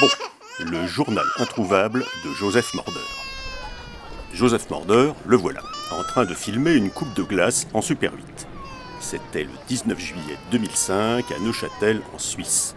Bon, le journal introuvable de Joseph Morder. Joseph Morder, le voilà, en train de filmer une coupe de glace en Super 8. C'était le 19 juillet 2005 à Neuchâtel, en Suisse.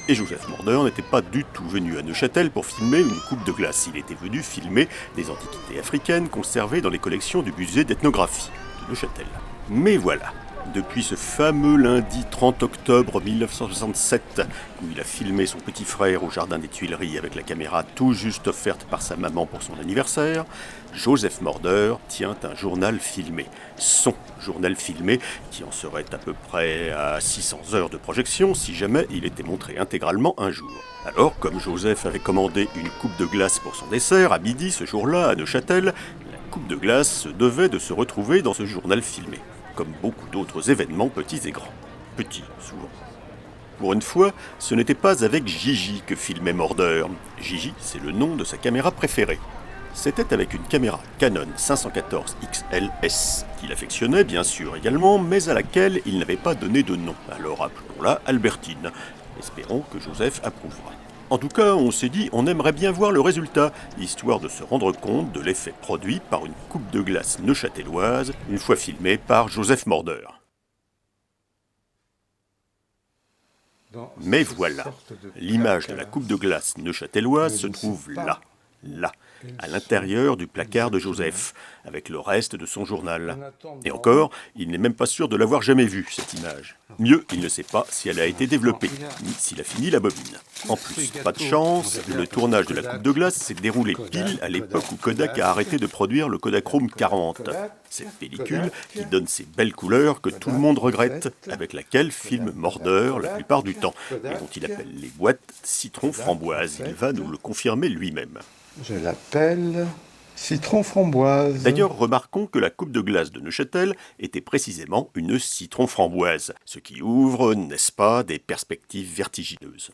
Et Joseph Morder n'était pas du tout venu à Neuchâtel pour filmer une coupe de glace. Il était venu filmer des antiquités africaines conservées dans les collections du musée d'ethnographie de Neuchâtel. Mais voilà, depuis ce fameux lundi 30 octobre 1967, où il a filmé son petit frère au jardin des Tuileries avec la caméra tout juste offerte par sa maman pour son anniversaire, Joseph Morder tient un journal filmé. Son journal filmé, qui en serait à peu près à 600 heures de projection si jamais il était montré intégralement un jour. Alors, comme Joseph avait commandé une coupe de glace pour son dessert à midi ce jour-là à Neuchâtel, la coupe de glace se devait de se retrouver dans ce journal filmé, comme beaucoup d'autres événements petits et grands. Petits, souvent. Pour une fois, ce n'était pas avec Gigi que filmait Morder. Gigi, c'est le nom de sa caméra préférée. C'était avec une caméra Canon 514 XLS, qu'il affectionnait bien sûr également, mais à laquelle il n'avait pas donné de nom. Alors appelons-la Albertine. Espérons que Joseph approuvera. En tout cas, on s'est dit, on aimerait bien voir le résultat, histoire de se rendre compte de l'effet produit par une coupe de glace neuchâteloise, une fois filmée par Joseph Morder. Mais voilà, l'image de la coupe de glace neuchâteloise se trouve là, à l'intérieur du placard de Joseph, avec le reste de son journal. Et encore, il n'est même pas sûr de l'avoir jamais vue, cette image. Mieux, il ne sait pas si elle a été développée, ni s'il a fini la bobine. En plus, pas de chance, le tournage de la coupe de glace s'est déroulé pile à l'époque où Kodak a arrêté de produire le Kodachrome 40. Cette pellicule qui donne ces belles couleurs que tout le monde regrette, avec laquelle filme Morder la plupart du temps, et dont il appelle les boîtes citron framboise. Il va nous le confirmer lui-même. Je l'appelle citron framboise. D'ailleurs, remarquons que la coupe de glace de Neuchâtel était précisément une citron framboise, ce qui ouvre, n'est-ce pas, des perspectives vertigineuses.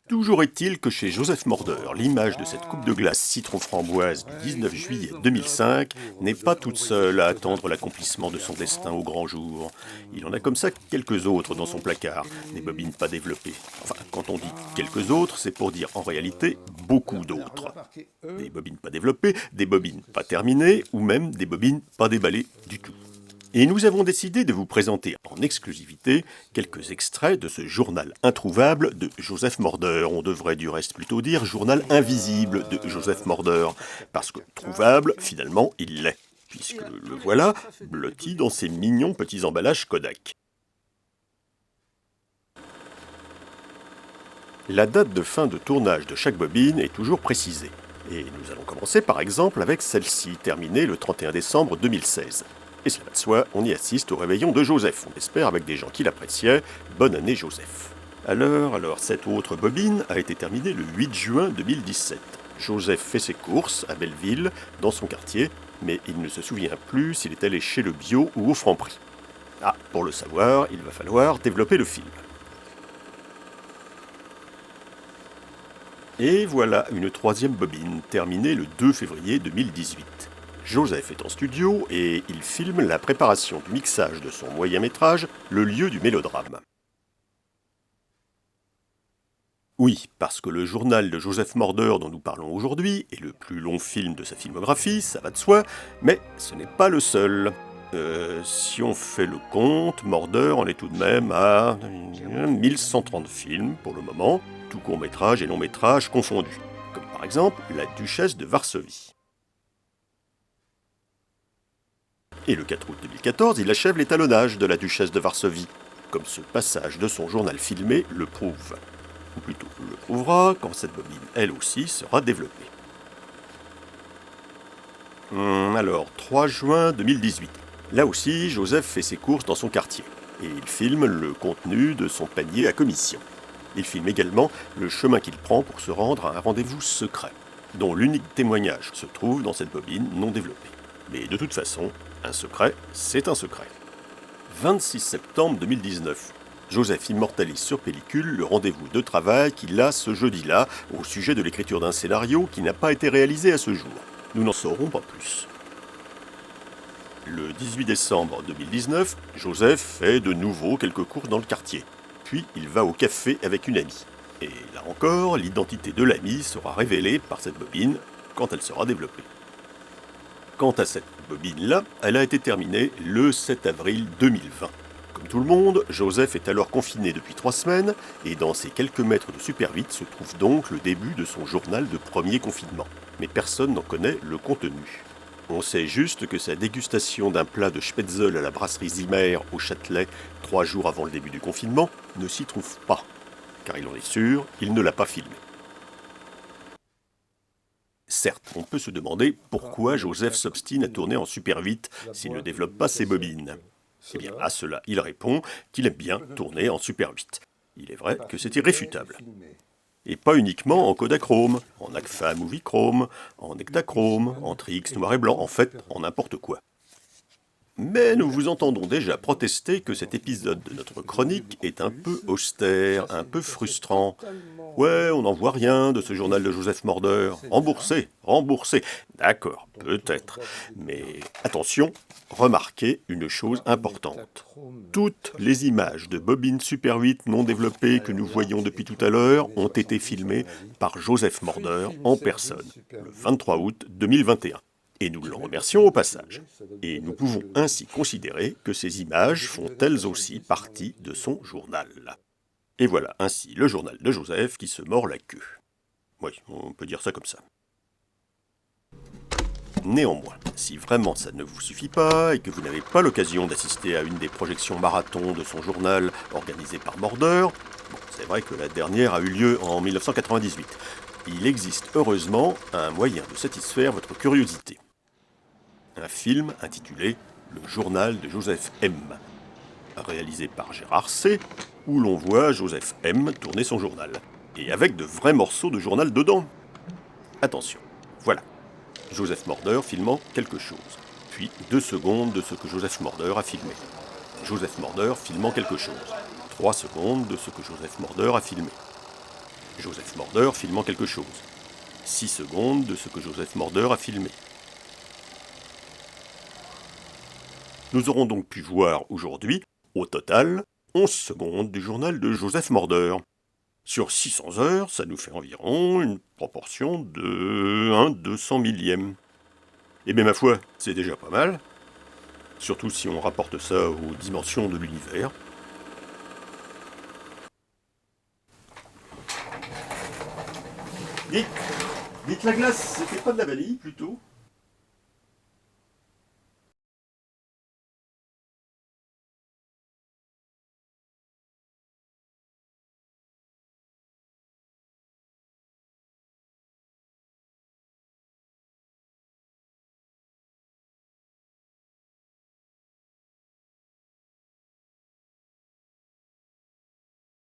Toujours est-il que chez Joseph Morder, l'image de cette coupe de glace citron framboise du 19 juillet 2005 n'est pas toute seule à attendre l'accomplissement de son destin au grand jour. Il en a comme ça quelques autres dans son placard, des bobines pas développées. Enfin, quand on dit quelques autres, c'est pour dire en réalité beaucoup d'autres. Des bobines pas développées, des bobines pas terminées, ou même des bobines pas déballées du tout. Et nous avons décidé de vous présenter en exclusivité quelques extraits de ce journal introuvable de Joseph Morder. On devrait du reste plutôt dire journal invisible de Joseph Morder, parce que trouvable, finalement, il l'est, puisque le voilà, blotti dans ses mignons petits emballages Kodak. La date de fin de tournage de chaque bobine est toujours précisée. Et nous allons commencer par exemple avec celle-ci, terminée le 31 décembre 2016. Et cela va de soi, on y assiste au réveillon de Joseph, on espère avec des gens qui l'appréciaient. Bonne année Joseph. Alors, cette autre bobine a été terminée le 8 juin 2017. Joseph fait ses courses à Belleville, dans son quartier, mais il ne se souvient plus s'il est allé chez le bio ou au Franprix. Ah, pour le savoir, il va falloir développer le film. Et voilà une troisième bobine, terminée le 2 février 2018. Joseph est en studio et il filme la préparation du mixage de son moyen-métrage, Le lieu du mélodrame. Oui, parce que le journal de Joseph Morder dont nous parlons aujourd'hui est le plus long film de sa filmographie, ça va de soi, mais ce n'est pas le seul. Si on fait le compte, Morder en est tout de même à 1130 films pour le moment, tout court-métrage et long-métrage confondus, comme par exemple La Duchesse de Varsovie. Et le 4 août 2014, il achève l'étalonnage de La Duchesse de Varsovie, comme ce passage de son journal filmé le prouve. Ou plutôt, le prouvera quand cette bobine, elle aussi, sera développée. Alors, 3 juin 2018. Là aussi, Joseph fait ses courses dans son quartier, et il filme le contenu de son panier à commission. Il filme également le chemin qu'il prend pour se rendre à un rendez-vous secret, dont l'unique témoignage se trouve dans cette bobine non développée. Mais de toute façon, un secret, c'est un secret. 26 septembre 2019. Joseph immortalise sur pellicule le rendez-vous de travail qu'il a ce jeudi-là au sujet de l'écriture d'un scénario qui n'a pas été réalisé à ce jour. Nous n'en saurons pas plus. Le 18 décembre 2019, Joseph fait de nouveau quelques courses dans le quartier. Puis il va au café avec une amie. Et là encore, l'identité de l'ami sera révélée par cette bobine quand elle sera développée. Quant à cette bobine-là, elle a été terminée le 7 avril 2020. Comme tout le monde, Joseph est alors confiné depuis 3 semaines, et dans ces quelques mètres de Super 8 se trouve donc le début de son journal de premier confinement. Mais personne n'en connaît le contenu. On sait juste que sa dégustation d'un plat de Spätzle à la brasserie Zimmer au Châtelet 3 jours avant le début du confinement ne s'y trouve pas. Car il en est sûr, il ne l'a pas filmé. Certes, on peut se demander pourquoi Joseph s'obstine à tourner en Super 8 s'il ne développe pas ses bobines. Eh bien, à cela, il répond qu'il aime bien tourner en Super 8. Il est vrai que c'est irréfutable. Et pas uniquement en Kodachrome, en Agfa Movie Chrome, en Ektachrome, en Trix noir et blanc, en fait, en n'importe quoi. Mais nous vous entendons déjà protester que cet épisode de notre chronique est un peu austère, un peu frustrant. Ouais, on n'en voit rien de ce journal de Joseph Morder. Remboursé, remboursé. D'accord, peut-être. Mais attention, remarquez une chose importante. Toutes les images de bobines Super 8 non développées que nous voyons depuis tout à l'heure ont été filmées par Joseph Morder en personne, le 23 août 2021. Et nous le remercions au passage. Et nous pouvons ainsi considérer que ces images font elles aussi partie de son journal. Et voilà ainsi le journal de Joseph qui se mord la queue. Oui, on peut dire ça comme ça. Néanmoins, si vraiment ça ne vous suffit pas et que vous n'avez pas l'occasion d'assister à une des projections marathon de son journal organisées par Morder, bon, c'est vrai que la dernière a eu lieu en 1998, il existe heureusement un moyen de satisfaire votre curiosité. Un film intitulé « Le journal de Joseph M », réalisé par Gérard C., où l'on voit Joseph M. tourner son journal, et avec de vrais morceaux de journal dedans. Attention, voilà, Joseph Morder filmant quelque chose, puis 2 secondes de ce que Joseph Morder a filmé. Joseph Morder filmant quelque chose, 3 secondes de ce que Joseph Morder a filmé. Joseph Morder filmant quelque chose, 6 secondes de ce que Joseph Morder a filmé. Nous aurons donc pu voir aujourd'hui, au total, 11 secondes du journal de Joseph Morder. Sur 600 heures, ça nous fait environ une proportion de 1/200 millième. Et bien ma foi, c'est déjà pas mal. Surtout si on rapporte ça aux dimensions de l'univers. Dites la glace, c'était pas de la vanille plutôt ?